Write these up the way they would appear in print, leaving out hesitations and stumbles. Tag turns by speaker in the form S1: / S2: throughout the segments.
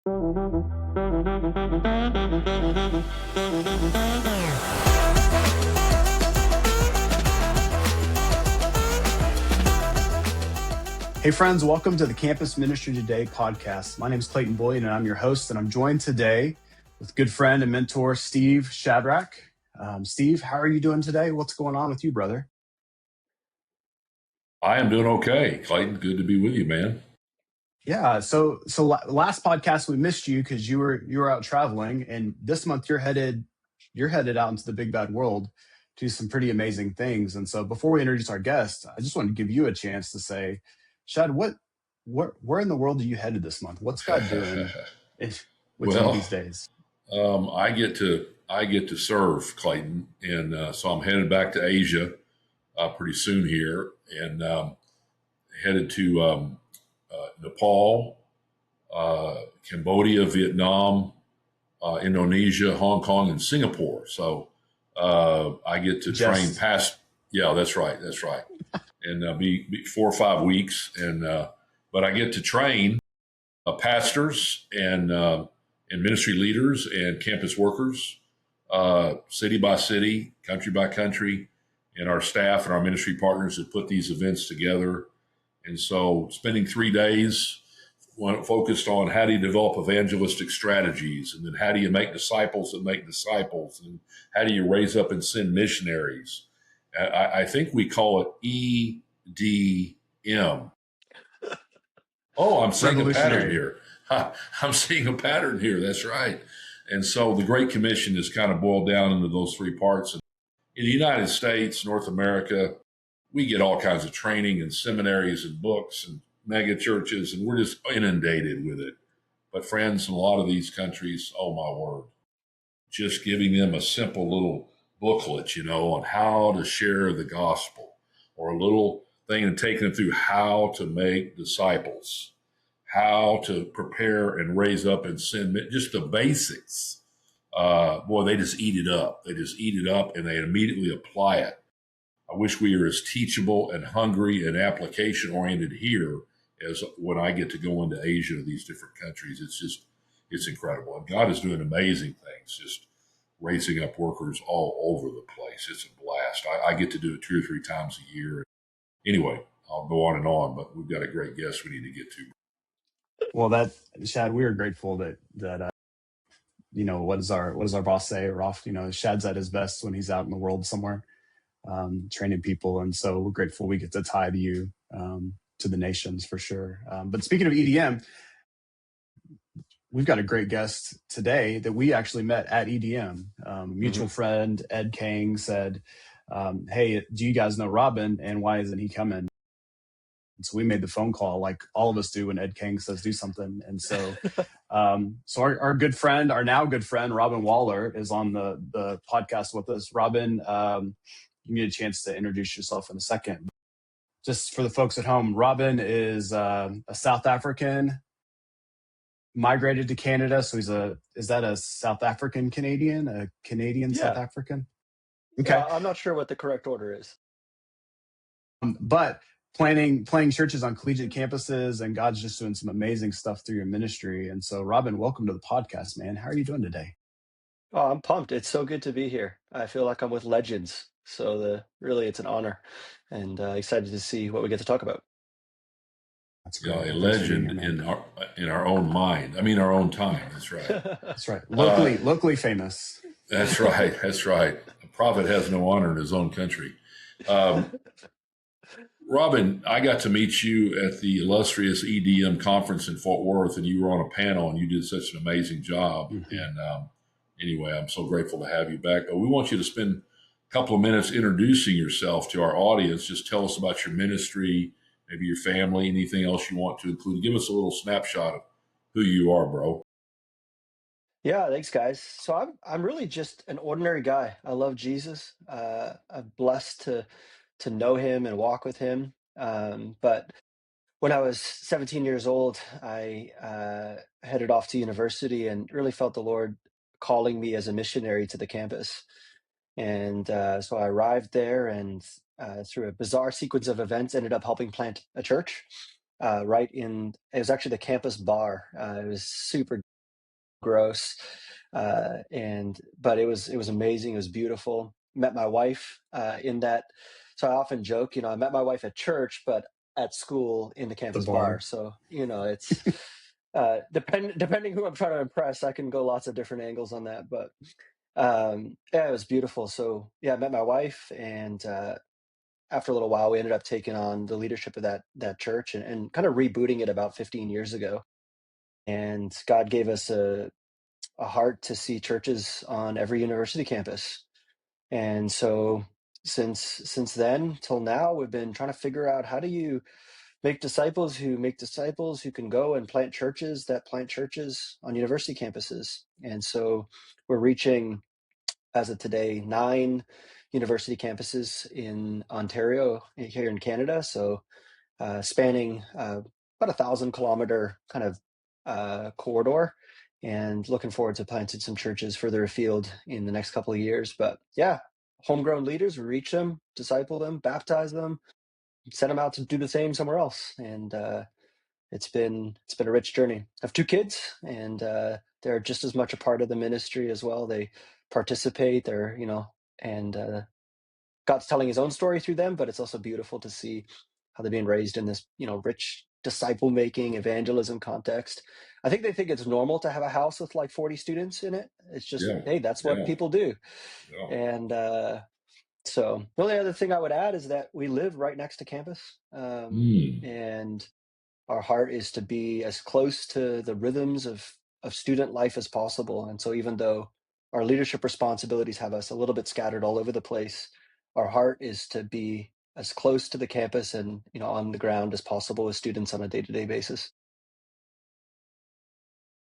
S1: Hey friends, welcome to the Campus Ministry Today podcast. My name is Clayton Boyd and I'm your host, and I'm joined today with good friend and mentor, Steve Shadrach. Steve, how are you doing today? What's going on with you, brother?
S2: I am doing okay, Clayton. Good to be with you, man.
S1: Yeah, so last podcast we missed you because you were out traveling, and this month you're headed out into the big bad world to do some pretty amazing things. And so before we introduce our guest, I just wanted to give you a chance to say, Shad, where in the world are you headed this month? What's God doing with you these days?
S2: I get to serve, Clayton, and so I'm headed back to Asia pretty soon here, and headed to Nepal, Cambodia, Vietnam, Indonesia, Hong Kong, and Singapore. So I get to train past. Yeah, that's right, and be 4 or 5 weeks, and but I get to train pastors and ministry leaders and campus workers, city by city, country by country, and our staff and our ministry partners that put these events together. And so spending 3 days focused on how do you develop evangelistic strategies, and then how do you make disciples that make disciples, and how do you raise up and send missionaries. I think we call it EDM. Oh, I'm seeing a pattern here. I'm seeing a pattern here. That's right. And so the Great Commission is kind of boiled down into those 3 parts. And in the United States, North America, we get all kinds of training and seminaries and books and mega churches, and we're just inundated with it. But friends, in a lot of these countries, oh my word, just giving them a simple little booklet, on how to share the gospel, or a little thing and taking them through how to make disciples, how to prepare and raise up and send, just the basics. Boy, they just eat it up. And they immediately apply it. I wish we were as teachable and hungry and application oriented here as when I get to go into Asia, these different countries. It's incredible. And God is doing amazing things, just raising up workers all over the place. It's a blast. I get to do it 2 or 3 times a year. Anyway, I'll go on and on, but we've got a great guest we need to get to.
S1: Well, Shad, we are grateful that what does our boss say? Rolf, Shad's at his best when he's out in the world somewhere, training people. And so we're grateful we get to tie you to the nations for sure. But speaking of EDM, we've got a great guest today that we actually met at EDM. Mutual friend, Ed Kang, said, hey, do you guys know Robin, and why isn't he coming? And so we made the phone call like all of us do when Ed Kang says do something. And so so our good friend, our now good friend, Robin Waller, is on the podcast with us. Robin, you need a chance to introduce yourself in a second. Just for the folks at home, Robin is a South African, migrated to Canada. So is that a South African Canadian, a Canadian South African?
S3: Okay. Yeah, I'm not sure what the correct order is.
S1: But playing churches on collegiate campuses, and God's just doing some amazing stuff through your ministry. And so, Robin, welcome to the podcast, man. How are you doing today?
S3: Oh, I'm pumped. It's so good to be here. I feel like I'm with legends. So really, it's an honor, and excited to see what we get to talk about.
S1: That's great.
S2: A legend in our own mind. I mean, our own time. That's right.
S1: That's right. Locally famous.
S2: That's right. A prophet has no honor in his own country. Robin, I got to meet you at the illustrious EDM conference in Fort Worth, and you were on a panel, and you did such an amazing job. Mm-hmm. And anyway, I'm so grateful to have you back. But we want you to spend a couple of minutes introducing yourself to our audience. Just tell us about your ministry, maybe your family, anything else you want to include. Give us a little snapshot of who you are, bro.
S3: Yeah, thanks, guys. So I'm really just an ordinary guy. I love Jesus. I'm blessed to know him and walk with him. But when I was 17 years old, I headed off to university and really felt the Lord calling me as a missionary to the campus. And so I arrived there, and through a bizarre sequence of events, ended up helping plant a church it was actually the campus bar. It was super gross. But it was amazing. It was beautiful. Met my wife in that. So I often joke, I met my wife at church, but at school in the
S1: The
S3: campus bar.
S1: bar.
S3: So, it's depending who I'm trying to impress, I can go lots of different angles on that. But yeah, it was beautiful. So yeah, I met my wife, and after a little while, we ended up taking on the leadership of that church, and kind of rebooting it about 15 years ago. And God gave us a heart to see churches on every university campus. And so since then till now, we've been trying to figure out, how do you make disciples who can go and plant churches that plant churches on university campuses. And so we're reaching, as of today, 9 university campuses in Ontario, here in Canada. So spanning about 1,000-kilometer kind of corridor, and looking forward to planting some churches further afield in the next couple of years. But yeah, homegrown leaders, we reach them, disciple them, baptize them, send them out to do the same somewhere else. And it's been a rich journey. I have 2 kids, and they're just as much a part of the ministry as well. They participate. And God's telling his own story through them, but it's also beautiful to see how they're being raised in this, rich disciple-making evangelism context. I think they think it's normal to have a house with like 40 students in it. It's just,
S2: Yeah.
S3: hey, that's what
S2: Yeah.
S3: people do.
S2: Yeah.
S3: And so the only other thing I would add is that we live right next to campus. And our heart is to be as close to the rhythms of student life as possible. And so even though our leadership responsibilities have us a little bit scattered all over the place, our heart is to be as close to the campus and, on the ground as possible with students on a day-to-day basis.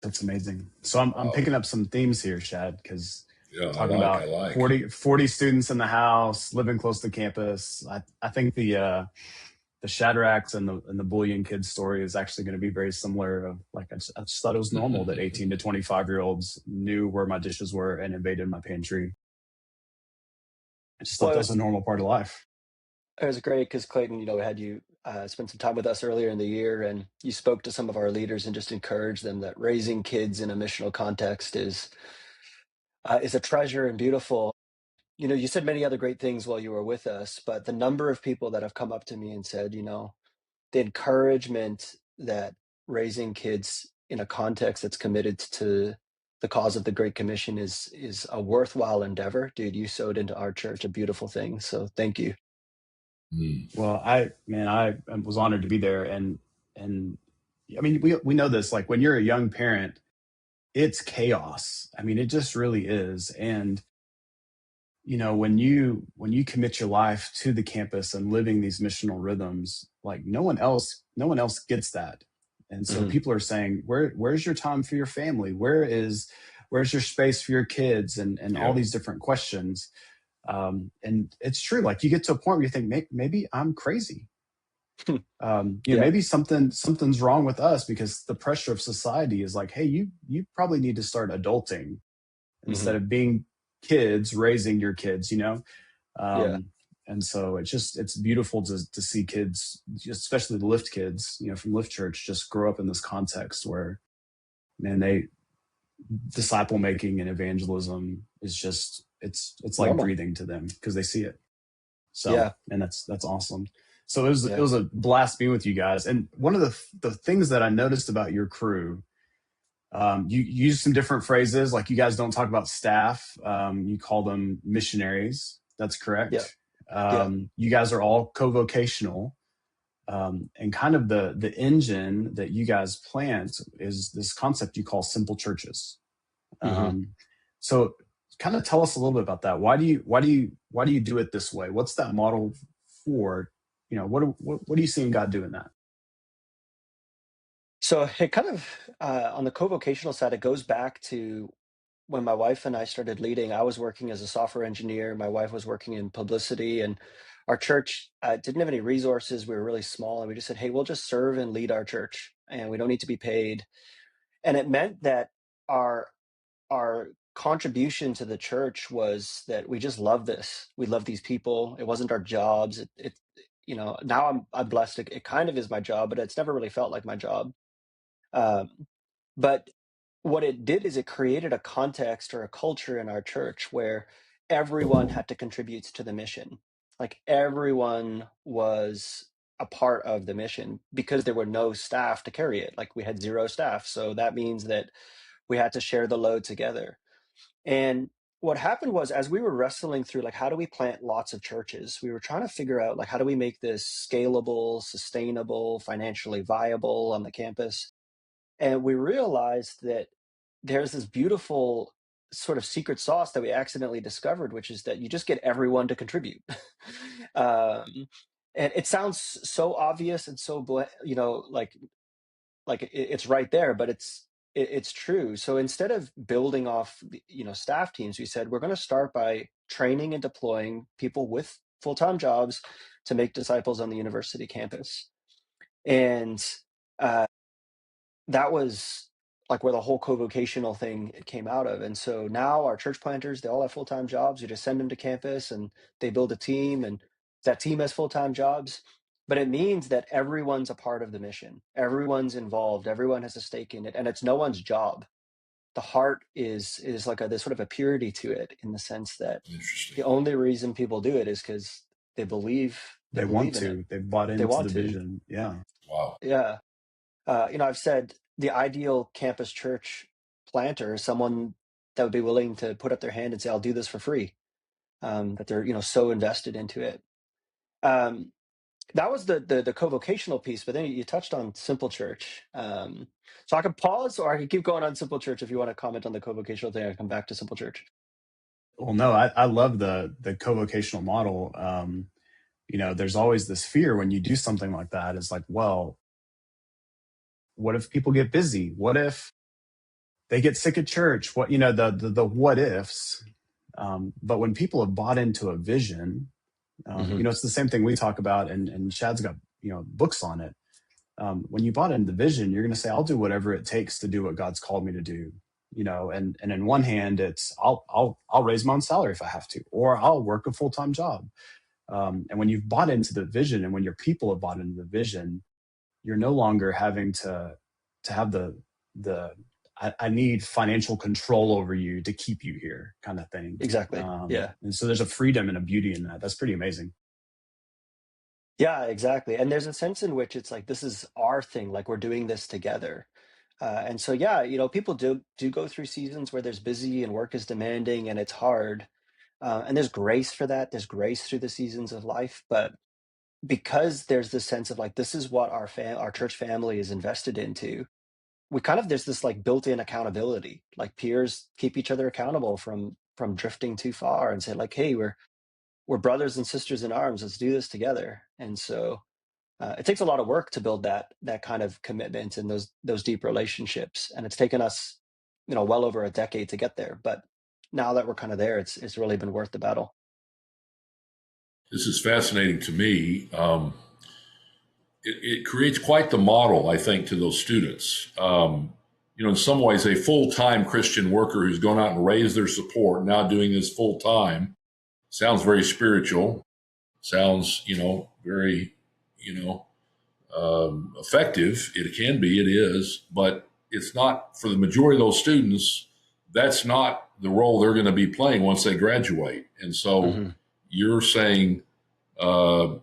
S1: That's amazing. So I'm
S2: Wow.
S1: picking up some themes here, Shad, because
S2: Yeah,
S1: talking
S2: I
S1: about
S2: like.
S1: 40 students in the house, living close to campus. I think the Shadrachs and the Bullion kids story is actually going to be very similar. I just thought it was normal that 18 to 25-year-olds knew where my dishes were and invaded my pantry. I just thought
S3: Well,
S1: that was a normal part of life.
S3: it was great because Clayton, we had you spend some time with us earlier in the year, and you spoke to some of our leaders and just encouraged them that raising kids in a missional context is a treasure and beautiful. You said many other great things while you were with us, but the number of people that have come up to me and said, the encouragement that raising kids in a context that's committed to the cause of the Great Commission is a worthwhile endeavor. Dude, you sowed into our church a beautiful thing. So thank you.
S1: Well, I was honored to be there, and I mean, we know this. Like when you're a young parent, it's chaos. I mean, it just really is. And when you commit your life to the campus and living these missional rhythms, like no one else gets that. And so
S3: Hmm.
S1: people are saying, where's your time for your family? Where's your space for your kids? And all
S2: Yeah.
S1: these different questions. And it's true. Like you get to a point where you think, maybe I'm crazy.
S3: Yeah.
S1: Maybe something's wrong with us, because the pressure of society is like, hey, you probably need to start adulting
S3: Hmm.
S1: instead of being kids raising your kids.
S3: Yeah.
S1: um, and so it's beautiful to see kids, especially the Lift kids, from Lift Church, just grow up in this context where, man, they disciple making and evangelism is just it's like
S3: Normal.
S1: breathing to them because they see it. So,
S3: Yeah.
S1: and that's awesome. So it
S3: Yeah.
S1: was a blast being with you guys. And one of the things that I noticed about your crew, you use some different phrases. Like you guys don't talk about staff. You call them missionaries. That's
S3: Yeah.
S1: correct.
S3: Yeah.
S1: You guys are all co-vocational. And kind of the engine that you guys plant is this concept you call simple churches.
S3: Hmm.
S1: So kind of tell us a little bit about that. Why do you do it this way? What's that model for? What are you seeing God doing that?
S3: So it kind of, on the co-vocational side, it goes back to when my wife and I started leading. I was working as a software engineer. My wife was working in publicity, and our church didn't have any resources. We were really small, and we just said, "Hey, we'll just serve and lead our church, and we don't need to be paid." And it meant that our our contribution to the church was that we just love this. We love these people. It wasn't our jobs. Now I'm blessed. It kind of is my job, but it's never really felt like my job. Um, but what it did is it created a context or a culture in our church where everyone had to contribute to the mission. Like everyone was a part of the mission because there were no staff to carry it. Like we had zero staff. So that means that we had to share the load together. And what happened was, as we were wrestling through, like, how do we plant lots of churches? We were trying to figure out, like, how do we make this scalable, sustainable, financially viable on the campus? And we realized that there's this beautiful sort of secret sauce that we accidentally discovered, which is that you just get everyone to contribute. um, and it sounds so obvious and so, like it's right there, but it's true. So instead of building off staff teams, we said we're going to start by training and deploying people with full-time jobs to make disciples on the university campus. And uh, that was like where the whole co-vocational thing came out of. And so now our church planters, they all have full-time jobs. You just send them to campus and they build a team, and that team has full-time jobs. But it means that everyone's a part of the mission. Everyone's involved. Everyone has a stake in it, and it's no one's job. The heart is like this sort of a purity to it, in the sense that the only reason people do it is because they believe
S1: They want
S3: in it.
S1: to. They've bought
S3: They
S1: into
S3: want
S1: the
S3: to.
S1: vision. Yeah.
S2: Wow.
S3: Yeah. I've said the ideal campus church planter is someone that would be willing to put up their hand and say, "I'll do this for free." That they're so invested into it. Um, that was the co-vocational piece, but then you touched on Simple Church. So I can pause, or I can keep going on Simple Church if you want to comment on the co-vocational thing. I can come back to Simple Church.
S1: Well, no, I love the co-vocational model. There's always this fear when you do something like that. Is like, well, what if people get busy? What if they get sick at church? What the what ifs. But when people have bought into a vision, it's the same thing we talk about, and Chad's got books on it. When you bought into the vision, you're going to say, I'll do whatever it takes to do what God's called me to do. And in one hand, it's I'll raise my own salary if I have to, or I'll work a full-time job. And when you've bought into the vision, and when your people have bought into the vision, you're no longer having to have the I need financial control over you to keep you here kind of thing.
S3: Exactly. Yeah.
S1: And so there's a freedom and a beauty in that. That's pretty amazing.
S3: Yeah, exactly. And there's a sense in which it's like, this is our thing, like we're doing this together. And so, yeah, people do go through seasons where there's busy and work is demanding and it's hard. And there's grace for that. There's grace through the seasons of life. But because there's this sense of like, this is what our church family is invested into, there's this like built-in accountability. Like peers keep each other accountable from drifting too far, and say like, hey, we're brothers and sisters in arms. Let's do this together. And so it takes a lot of work to build that kind of commitment and those deep relationships. And it's taken us, well over a decade to get there. But now that we're kind of there, it's really been worth the battle.
S2: This is fascinating to me. It creates quite the model, I think, to those students. In some ways, a full-time Christian worker who's gone out and raised their support, now doing this full-time, sounds very spiritual, sounds, very, effective. It can be, it is, but it's not, for the majority of those students, that's not the role they're going to be playing once they graduate. And so you're saying, no,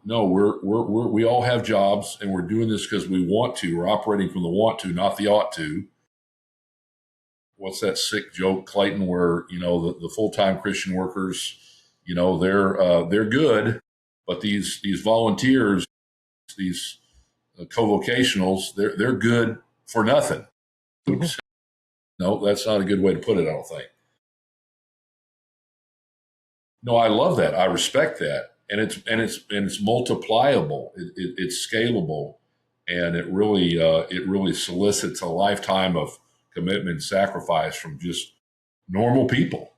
S2: we all have jobs, and we're doing this because we want to. We're operating from the want to, not the ought to. What's that sick joke, Clayton, where, the full-time Christian workers, they're good, but these volunteers, these co-vocationals, they're good for nothing. Oops. No, that's not a good way to put it, I don't think. No, I love that. I respect that. And it's multipliable. It's scalable, and it really solicits a lifetime of commitment and sacrifice from just normal people.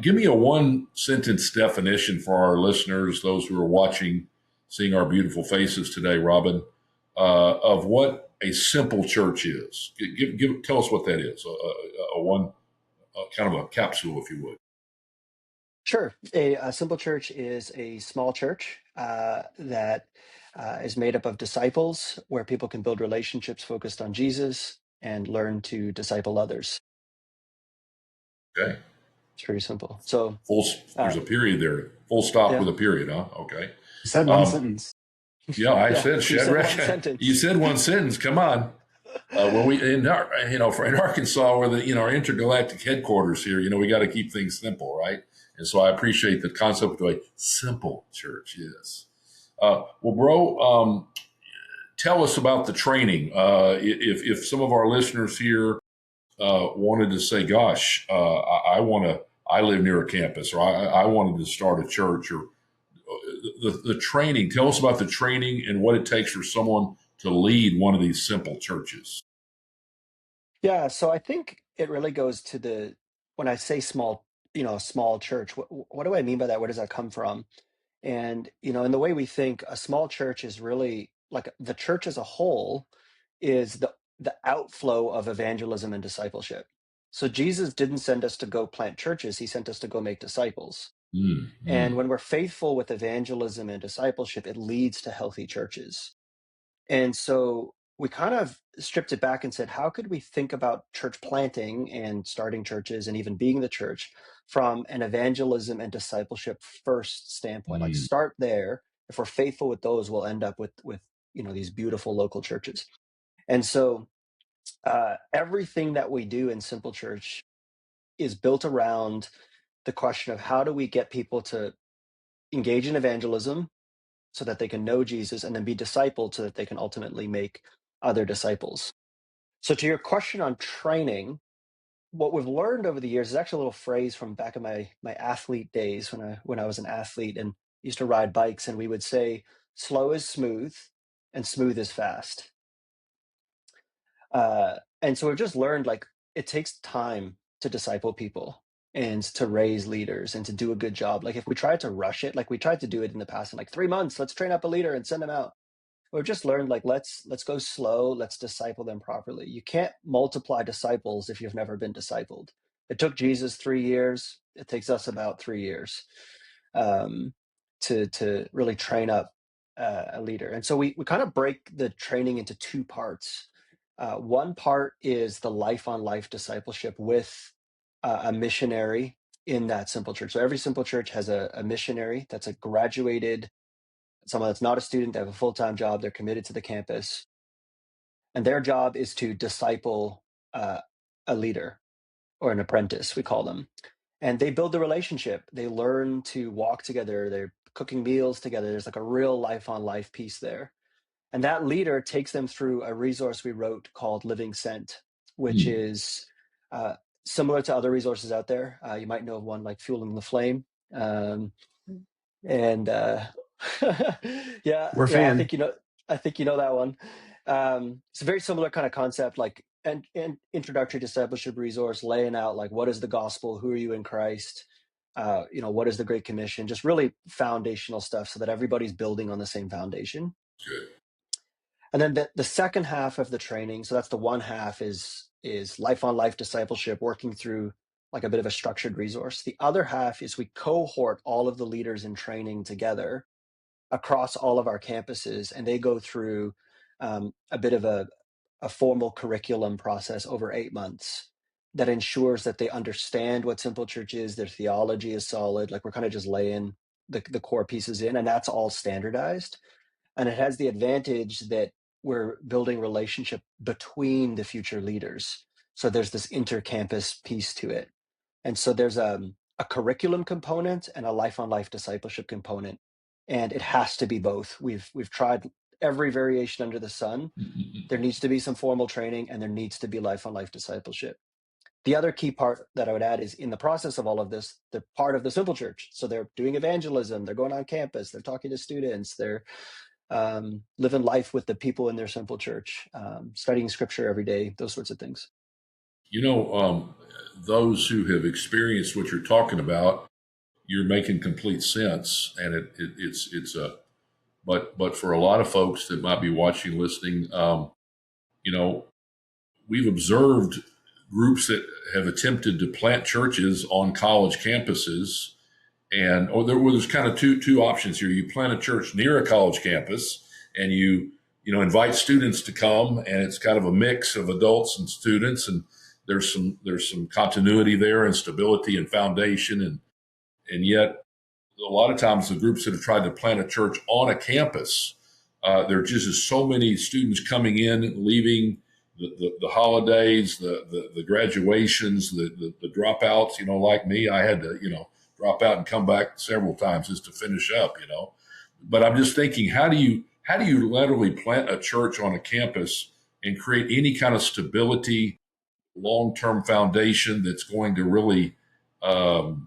S2: Give me a one sentence definition for our listeners, those who are watching, seeing our beautiful faces today, Robin, of what a simple church is. Tell us what that is. Kind of a capsule, if you would.
S3: Sure. A simple church is a small church that is made up of disciples, where people can build relationships focused on Jesus. and learn to disciple others.
S2: Okay.
S3: It's pretty simple. So
S2: There's a period there. Full stop
S3: yeah.
S2: with a period, huh? Okay.
S1: You said one sentence.
S2: Yeah, I
S3: Yeah,
S2: said
S3: you said one
S2: Shadrach.
S3: sentence.
S2: You said one sentence. Come on. Well, we in Arkansas, where our intergalactic headquarters here, we got to keep things simple, right? And so I appreciate the concept of a simple church. Yes. Well, bro, tell us about the training. If some of our listeners here wanted to say, "Gosh, I live near a campus," or I wanted to start a church, or the training. Tell us about the training and what it takes for someone to lead one of these simple churches.
S3: Yeah, so I think it really goes to when I say small, small church, what do I mean by that? Where does that come from? And, in the way we think, a small church is really like the church as a whole is the outflow of evangelism and discipleship. So Jesus didn't send us to go plant churches, he sent us to go make disciples. And when we're faithful with evangelism and discipleship, it leads to healthy churches. And so we kind of stripped it back and said, how could we think about church planting and starting churches and even being the church from an evangelism and discipleship first standpoint? Like start there. If we're faithful with those, we'll end up with these beautiful local churches. And so everything that we do in Simple Church is built around the question of how do we get people to engage in evangelism so that they can know Jesus and then be discipled so that they can ultimately make other disciples. So to your question on training, what we've learned over the years is actually a little phrase from back in my athlete days when I was an athlete and used to ride bikes, and we would say, slow is smooth and smooth is fast. And so we've just learned like it takes time to disciple people and to raise leaders and to do a good job. Like if we tried to rush it, like we tried to do it in the past in like 3 months, let's train up a leader and send them out. We've just learned like let's go slow, let's disciple them properly. You can't multiply disciples if you've never been discipled. It took Jesus 3 years. It takes us about 3 years to really train up a leader. And so we kind of break the training into two parts. One part is the life on life discipleship with a missionary in that Simple Church. So every Simple Church has a missionary that's a graduated, someone that's not a student, they have a full-time job, they're committed to the campus. And their job is to disciple a leader or an apprentice, we call them. And they build the relationship. They learn to walk together. They're cooking meals together. There's like a real life on life piece there. And that leader takes them through a resource we wrote called Living Sent, which is similar to other resources out there. You might know of one like Fueling the Flame. And
S1: We're a fan.
S3: I think you know that one. It's a very similar kind of concept, like an introductory discipleship resource, laying out like what is the gospel, who are you in Christ, what is the Great Commission, just really foundational stuff so that everybody's building on the same foundation.
S2: Good.
S3: And then the second half of the training, so that's the one half is life on life discipleship, working through like a bit of a structured resource. The other half is we cohort all of the leaders in training together across all of our campuses, and they go through a bit of a formal curriculum process over 8 months that ensures that they understand what Simple Church is, their theology is solid, like we're kind of just laying the core pieces in, and that's all standardized. And it has the advantage that we're building relationship between the future leaders. So there's this inter-campus piece to it. And so there's a curriculum component and a life on life discipleship component. And it has to be both. We've tried every variation under the sun. There needs to be some formal training and there needs to be life on life discipleship. The other key part that I would add is in the process of all of this, they're part of the Simple Church. So they're doing evangelism, they're going on campus, they're talking to students, they're living life with the people in their Simple Church, studying scripture every day, those sorts of things.
S2: Those who have experienced what you're talking about, you're making complete sense, and but for a lot of folks that might be watching, listening, we've observed groups that have attempted to plant churches on college campuses, and there's kind of two options here. You plant a church near a college campus, and you invite students to come, and it's kind of a mix of adults and students, and there's some continuity there and stability and foundation, and yet a lot of times the groups that have tried to plant a church on a campus, there are just so many students coming in, leaving, the holidays, the graduations, the dropouts. Like me, I had to drop out and come back several times just to finish up. But I'm just thinking, how do you literally plant a church on a campus and create any kind of stability, long-term foundation that's going to really go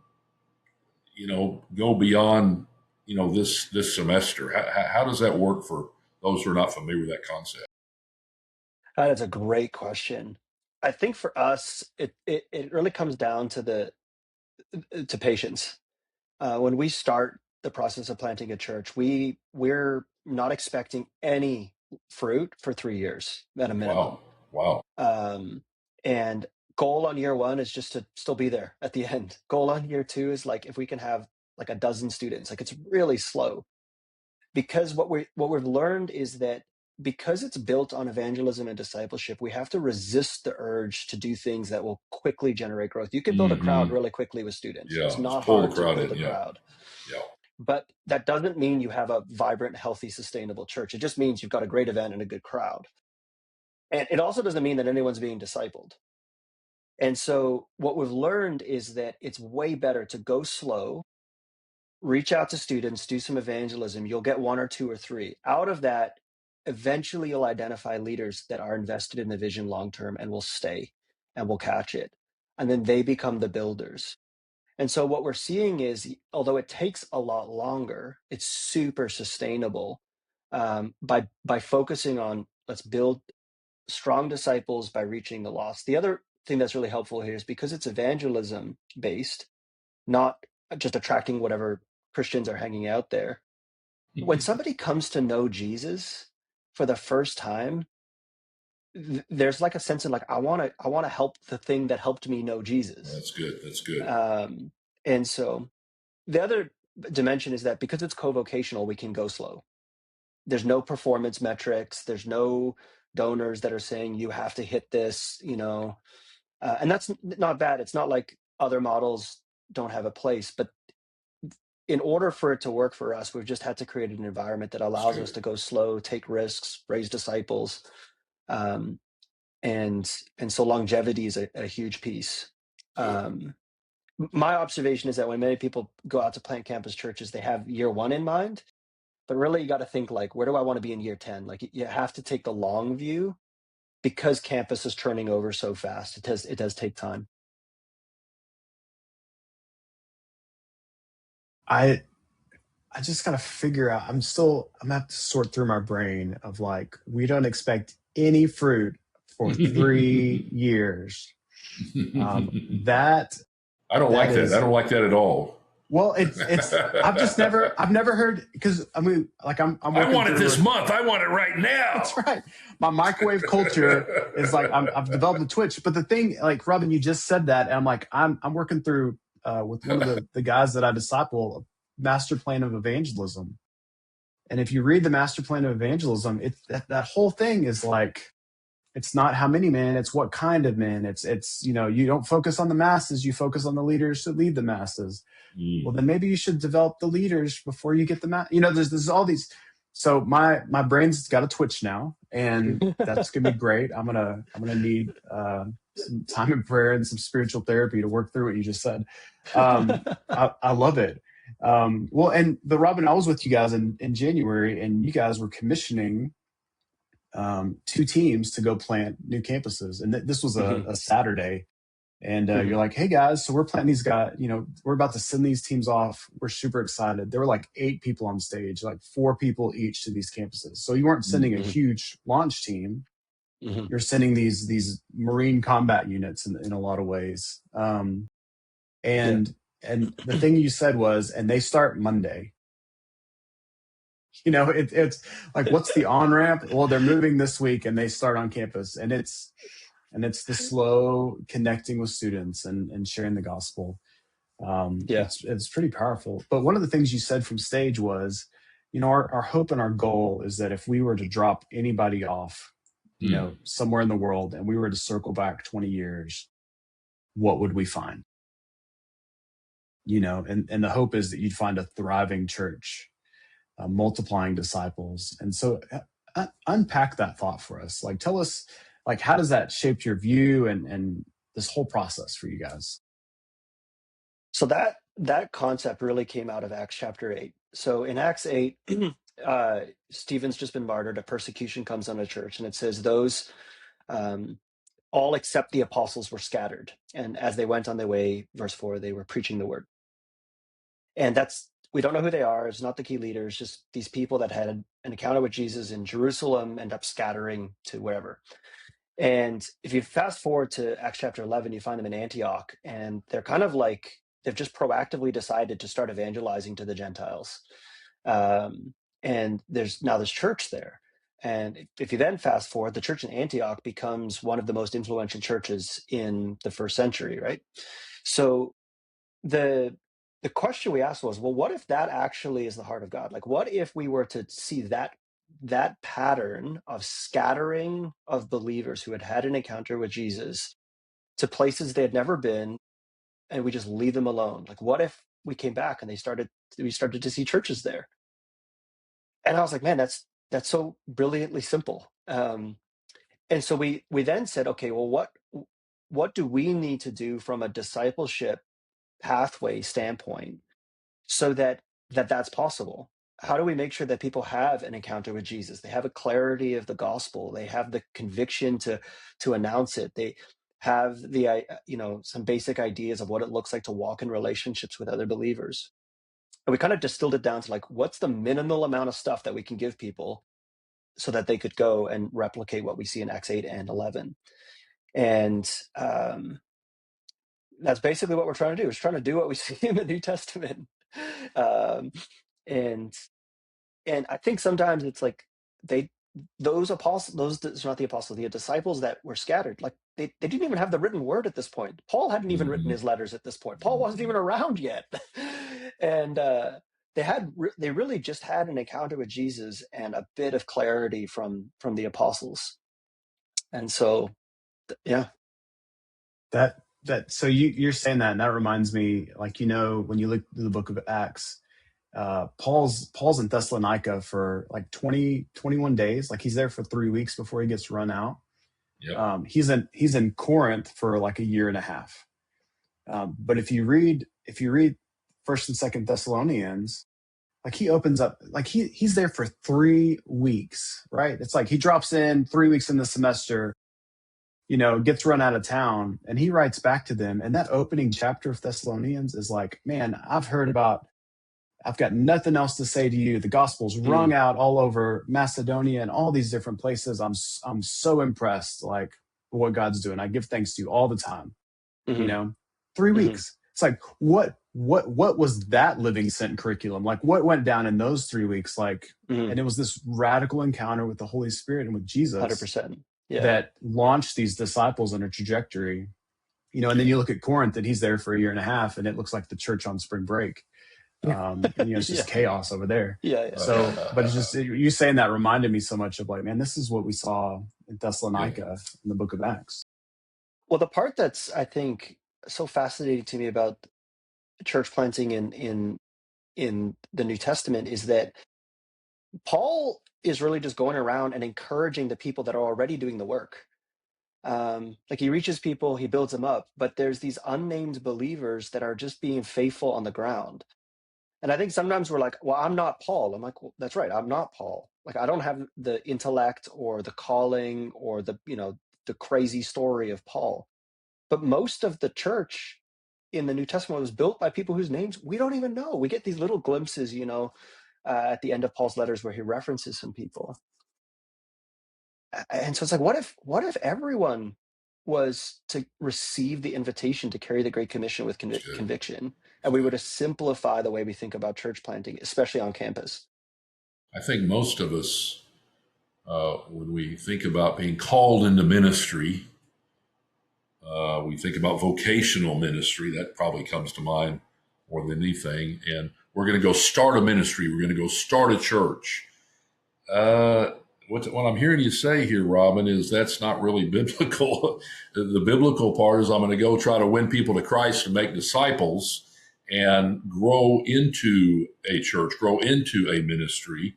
S2: beyond this semester? How does that work for those who are not familiar with that concept?
S3: That is a great question. I think for us, it really comes down to patience. When we start the process of planting a church, we're not expecting any fruit for 3 years at a minimum.
S2: Wow.
S3: And goal on year 1 is just to still be there at the end. Goal on year 2 is like if we can have like a dozen students. Like it's really slow, because what we've learned is that because it's built on evangelism and discipleship, we have to resist the urge to do things that will quickly generate growth. You can build a crowd really quickly with students.
S2: Yeah,
S3: It's not
S2: pull
S3: hard
S2: the
S3: to
S2: crowd
S3: build
S2: in.
S3: a crowd.
S2: Yeah.
S3: But that doesn't mean you have a vibrant, healthy, sustainable church. It just means you've got a great event and a good crowd. And it also doesn't mean that anyone's being discipled. And so what we've learned is that it's way better to go slow, reach out to students, do some evangelism. You'll get 1 or 2 or 3. Out of that, eventually you'll identify leaders that are invested in the vision long term and will stay and will catch it. And then they become the builders. And so what we're seeing is, although it takes a lot longer, it's super sustainable by focusing on let's build strong disciples by reaching the lost. The other thing that's really helpful here is because it's evangelism based, not just attracting whatever Christians are hanging out there. When somebody comes to know Jesus for the first time, there's like a sense of like, I want to help the thing that helped me know Jesus.
S2: That's good.
S3: And so the other dimension is that because it's co-vocational, we can go slow. There's no performance metrics. There's no donors that are saying you have to hit this, and that's not bad. It's not like other models don't have a place, but in order for it to work for us, we've just had to create an environment that allows us to go slow, take risks, raise disciples. And so longevity is a huge piece. My observation is that when many people go out to plant campus churches, they have year 1 in mind, but really you got to think like, where do I want to be in year 10? Like you have to take the long view because campus is turning over so fast. It does take time.
S1: I just gotta figure out. I'm gonna have to sort through my brain of like, we don't expect any fruit for 3 years. That
S2: I don't like that. I don't like that at all.
S1: Well, I've never heard, because I mean, like I
S2: want it this month. I want it right now.
S1: That's right. My microwave culture is like, I've developed a twitch. But the thing, like Robin, you just said that, and I'm like, I'm working through with one of the guys that I disciple, a master plan of evangelism. And if you read the master plan of evangelism, that whole thing is like, it's not how many men, it's what kind of men. It's you don't focus on the masses, you focus on the leaders to lead the masses. Well, then maybe you should develop the leaders before you get the mass. There's all these. So my brain's got a twitch now, and that's gonna be great. I'm gonna need some time in prayer and some spiritual therapy to work through what you just said. I love it. But Robin, I was with you guys in January, and you guys were commissioning 2 teams to go plant new campuses. And this was a Saturday. And you're like, hey guys, so we're planting these guys, we're about to send these teams off. We're super excited. There were like 8 people on stage, like 4 people each to these campuses. So you weren't sending a huge launch team. You're sending these Marine combat units in a lot of ways. And the thing you said was, and they start Monday. It's like, what's the on-ramp? Well, they're moving this week and they start on campus, and it's the slow connecting with students and sharing the gospel. It's pretty powerful. But one of the things you said from stage was, our hope and our goal is that if we were to drop anybody off, somewhere in the world, and we were to circle back 20 years, what would we find? And the hope is that you'd find a thriving church, multiplying disciples. And so unpack that thought for us. Like, tell us, like, how does that shape your view and this whole process for you guys?
S3: So that concept really came out of Acts chapter 8. So in Acts 8, Stephen's just been martyred. A persecution comes on a church, and it says those all except the apostles were scattered. And as they went on their way, verse 4, they were preaching the word. And we don't know who they are. It's not the key leaders, just these people that had an encounter with Jesus in Jerusalem end up scattering to wherever. And if you fast forward to Acts chapter 11, you find them in Antioch, and they're kind of like, they've just proactively decided to start evangelizing to the Gentiles. And there's church there. And if you then fast forward, the church in Antioch becomes one of the most influential churches in the first century, right? So the question we asked was, well, what if that actually is the heart of God? Like, what if we were to see that pattern of scattering of believers who had an encounter with Jesus to places they had never been, and we just leave them alone? Like, what if we came back and we started to see churches there? And I was like, man, that's so brilliantly simple. And so we then said, okay, well, what do we need to do from a discipleship pathway standpoint so that's possible? How do we make sure that people have an encounter with Jesus? They have a clarity of the gospel. They have the conviction to announce it. They have some basic ideas of what it looks like to walk in relationships with other believers. And we kind of distilled it down to, like, what's the minimal amount of stuff that we can give people so that they could go and replicate what we see in Acts 8 and 11. And that's basically what we're trying to do. We're trying to do what we see in the New Testament. And I think sometimes it's like those apostles, it's not the apostles, the disciples that were scattered, like they didn't even have the written word at this point. Paul hadn't even written his letters at this point. Paul wasn't even around yet. And they really just had an encounter with Jesus and a bit of clarity from the apostles. And so, yeah.
S1: So you're saying that, and that reminds me, like, when you look through the book of Acts, Paul's in Thessalonica for like 21 days. Like, he's there for 3 weeks before he gets run out.
S2: Yep.
S1: He's in Corinth for like a year and a half. But if you read First and Second Thessalonians, like, he opens up, like, he's there for 3 weeks, right? It's like he drops in 3 weeks in the semester, gets run out of town, and he writes back to them. And that opening chapter of Thessalonians is like, man, I've got nothing else to say to you. The gospel's rung out all over Macedonia and all these different places. I'm so impressed, like, what God's doing. I give thanks to you all the time. 3 weeks. It's like, what was that living sent curriculum? Like, what went down in those 3 weeks? Like, and it was this radical encounter with the Holy Spirit and with Jesus
S3: 100%. Yeah.
S1: that launched these disciples on a trajectory. And then you look at Corinth, and he's there for a year and a half, and it looks like the church on spring break. It's just chaos over there.
S3: Yeah.
S1: So, but it's just, you saying that reminded me so much of, like, man, this is what we saw in Thessalonica in the book of Acts.
S3: Well, the part that's, I think, so fascinating to me about church planting in the New Testament is that Paul is really just going around and encouraging the people that are already doing the work. Like, he reaches people, he builds them up, but there's these unnamed believers that are just being faithful on the ground. And I think sometimes we're like, well, I'm not Paul. I'm like, well, that's right, I'm not Paul. Like, I don't have the intellect or the calling or the crazy story of Paul. But most of the church in the New Testament was built by people whose names we don't even know. We get these little glimpses, at the end of Paul's letters where he references some people. And so it's like, what if everyone was to receive the invitation to carry the Great Commission with conviction, and we were to simplify the way we think about church planting, especially on campus?
S2: I think most of us, when we think about being called into ministry, we think about vocational ministry. That probably comes to mind more than anything. And we're going to go start a ministry. We're going to go start a church. What I'm hearing you say here, Robin, is that's not really biblical. The biblical part is I'm going to go try to win people to Christ and make disciples and grow into a church, grow into a ministry,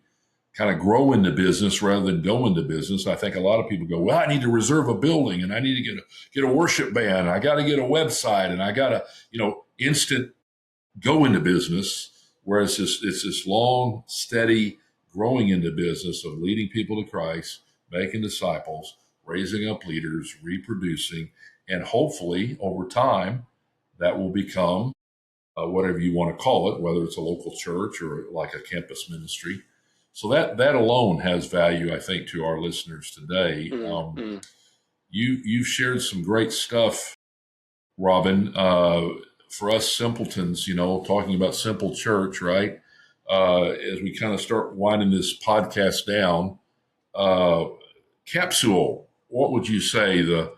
S2: kind of grow into business rather than go into business. I think a lot of people go, well, I need to reserve a building and I need to get a worship band. I got to get a website and I got to, instant go into business. Whereas it's this long, steady growing into business of leading people to Christ, making disciples, raising up leaders, reproducing, and hopefully over time that will become whatever you want to call it, whether it's a local church or like a campus ministry. So that alone has value, I think, to our listeners today. You've shared some great stuff, Robin, for us simpletons, talking about simple church, right? As we kind of start winding this podcast down, capsule, what would you say that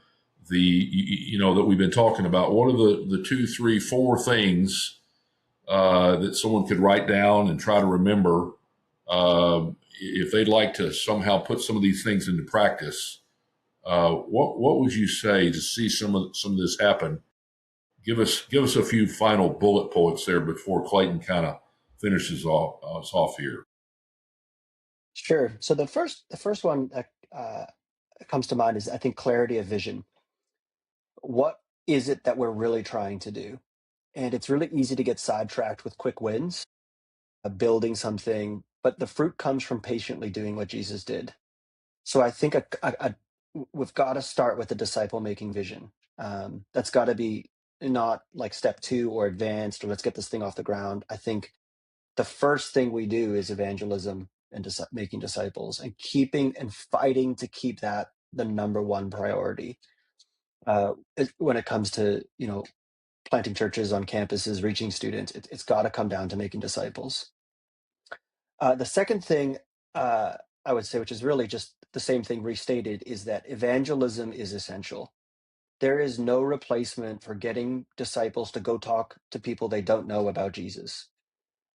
S2: we've been talking about? What are the 2, 3, 4 things that someone could write down and try to remember if they'd like to somehow put some of these things into practice? What would you say to see some of this happen? Give us a few final bullet points there before Clayton kind of finishes us off here.
S3: Sure. So the first one that comes to mind is, I think, clarity of vision. What is it that we're really trying to do? And it's really easy to get sidetracked with quick wins, building something, but the fruit comes from patiently doing what Jesus did. So I think we've got to start with the disciple-making vision. That's got to be not like step 2 or advanced or let's get this thing off the ground. I think the first thing we do is evangelism and making disciples and keeping and fighting to keep that the number one priority when it comes to planting churches on campuses, reaching students. It's got to come down to making disciples. The second thing I would say, which is really just the same thing restated, is that evangelism is essential. There is no replacement for getting disciples to go talk to people they don't know about Jesus,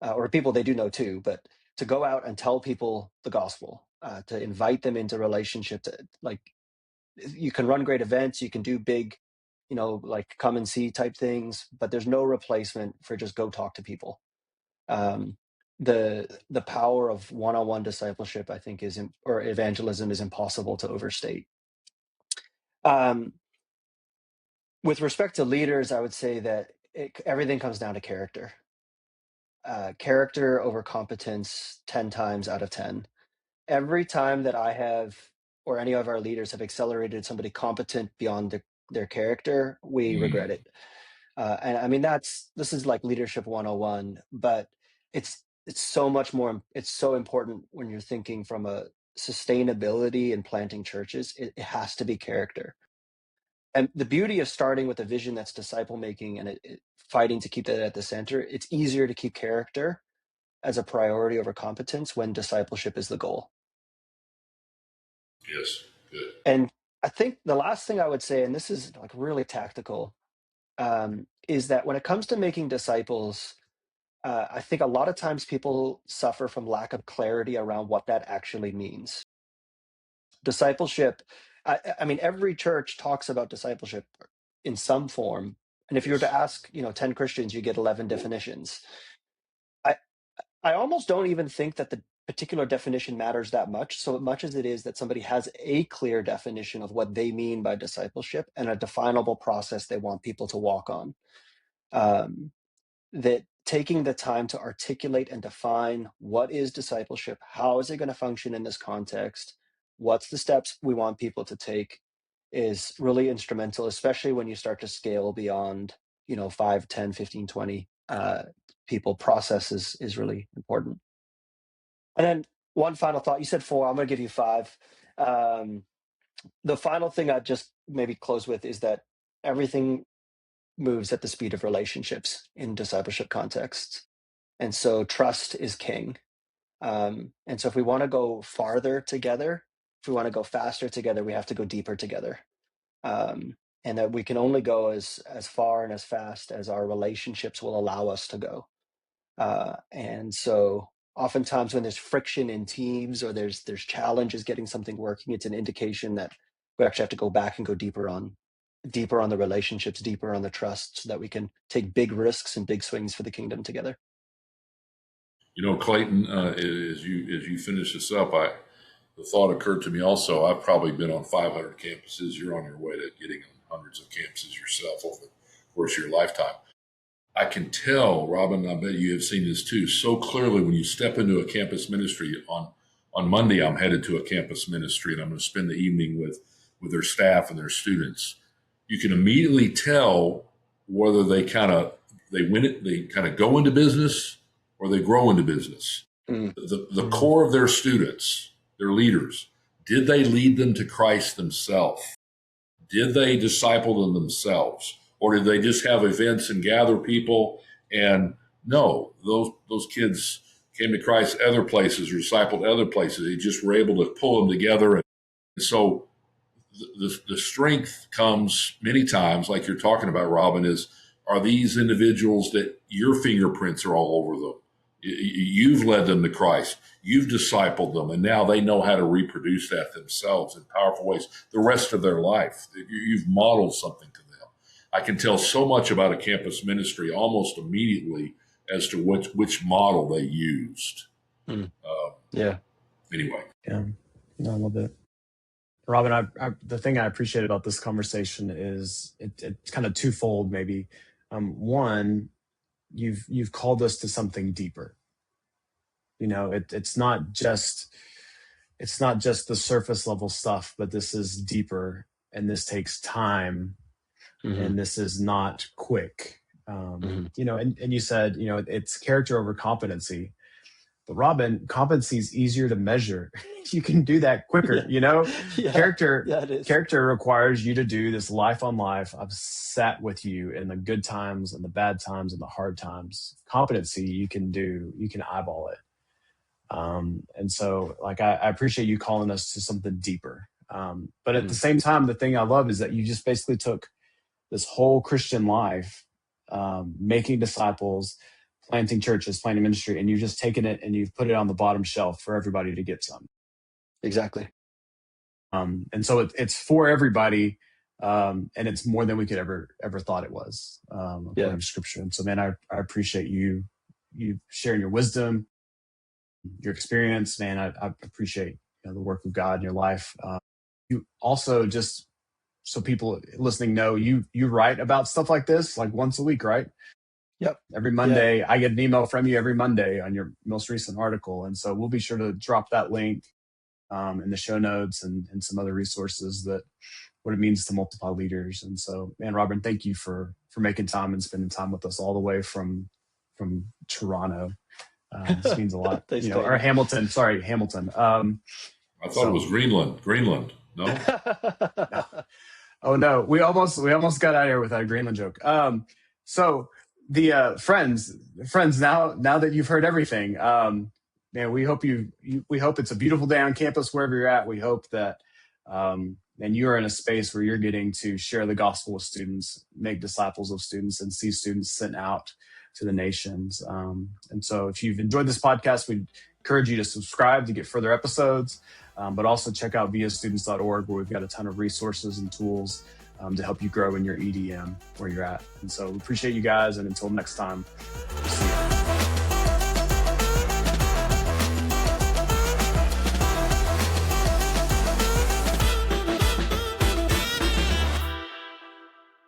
S3: or people they do know too, but to go out and tell people the gospel, to invite them into relationship. You can run great events, you can do big, like come and see type things, but there's no replacement for just go talk to people. The power of one-on-one discipleship, I think, or evangelism is impossible to overstate. With respect to leaders, I would say that everything comes down to character. Character over competence 10 times out of 10. Every time that I have, or any of our leaders have accelerated somebody competent beyond their character, we regret it. And I mean, this is like leadership 101, but it's so much more, it's so important when you're thinking from a sustainability and planting churches. It has to be character. And the beauty of starting with a vision that's disciple making and fighting to keep that at the center, it's easier to keep character as a priority over competence when discipleship is the goal.
S2: Yes, good.
S3: And I think the last thing I would say, and this is like really tactical, is that when it comes to making disciples, I think a lot of times people suffer from lack of clarity around what that actually means. Discipleship, I mean, every church talks about discipleship in some form. And if you were to ask, 10 Christians, you get 11 definitions. I almost don't even think that the particular definition matters that much, so much as it is that somebody has a clear definition of what they mean by discipleship and a definable process they want people to walk on. That taking the time to articulate and define what is discipleship, how is it going to function in this context, what's the steps we want people to take, is really instrumental, especially when you start to scale beyond 5, 10, 15, 20 people. Process is really important. And then one final thought. You said 4, I'm going to give you 5. The final thing I'd just maybe close with is that everything moves at the speed of relationships in discipleship contexts. And so trust is king. And so if we want to go farther together, if we want to go faster together, we have to go deeper together. And that we can only go as far and as fast as our relationships will allow us to go. And so oftentimes when there's friction in teams or there's challenges getting something working, it's an indication that we actually have to go back and go deeper on the relationships, deeper on the trust, so that we can take big risks and big swings for the kingdom together.
S2: Clayton, as you finish this up, the thought occurred to me also. I've probably been on 500 campuses. You're on your way to getting on hundreds of campuses yourself over the course of your lifetime. I can tell, Robin, I bet you have seen this too, so clearly when you step into a campus ministry. On Monday, I'm headed to a campus ministry, and I'm going to spend the evening with their staff and their students. You can immediately tell whether they kind of go into business or they grow into business. The core of their students, their leaders, did they lead them to Christ themselves? Did they disciple them themselves? Or did they just have events and gather people? And no, those kids came to Christ other places, or discipled other places. They just were able to pull them together. And so the strength comes many times, like you're talking about, Robin, are these individuals that your fingerprints are all over them. You've led them to Christ. You've discipled them, and now they know how to reproduce that themselves in powerful ways the rest of their life. You've modeled something to them. I can tell so much about a campus ministry almost immediately as to which model they used.
S3: Yeah.
S2: Anyway.
S1: Yeah, no, I love it. Robin, the thing I appreciate about this conversation is it's kind of twofold, maybe. One, you've called us to something deeper. It's not just the surface level stuff, but this is deeper, and this takes time, and this is not quick. And you said, it's character over competency. But Robin, competency is easier to measure. You can do that quicker, Character requires you to do this life on life. I've sat with you in the good times and the bad times and the hard times. Competency, you can eyeball it. And so I appreciate you calling us to something deeper. But at the same time, the thing I love is that you just basically took this whole Christian life, making disciples, planting churches, planting ministry, and you've just taken it and you've put it on the bottom shelf for everybody to get some.
S3: Exactly.
S1: And so it's for everybody, and it's more than we could ever thought it was, according to Scripture. And so, man, I appreciate you sharing your wisdom, your experience, man. I appreciate the work of God in your life. You also, just so people listening know, you write about stuff like this like once a week, right?
S3: Yep.
S1: Every Monday, I get an email from you every Monday on your most recent article. And so we'll be sure to drop that link in the show notes and some other resources, that what it means to multiply leaders. And so, man, Robin, thank you for making time and spending time with us all the way from Toronto. This means a lot.
S3: Thanks,
S1: or Hamilton. Sorry, Hamilton.
S2: I thought it was Greenland. No?
S1: No. Oh no, we almost got out of here with that Greenland joke. So the friends, now that you've heard everything, man, we hope we hope it's a beautiful day on campus wherever you're at. We hope that and you are in a space where you're getting to share the gospel with students, make disciples of students, and see students sent out to the nations. And so if you've enjoyed this podcast, we'd encourage you to subscribe to get further episodes, but also check out viastudents.org, where we've got a ton of resources and tools to help you grow in your EDM where you're at. And so we appreciate you guys. And until next time,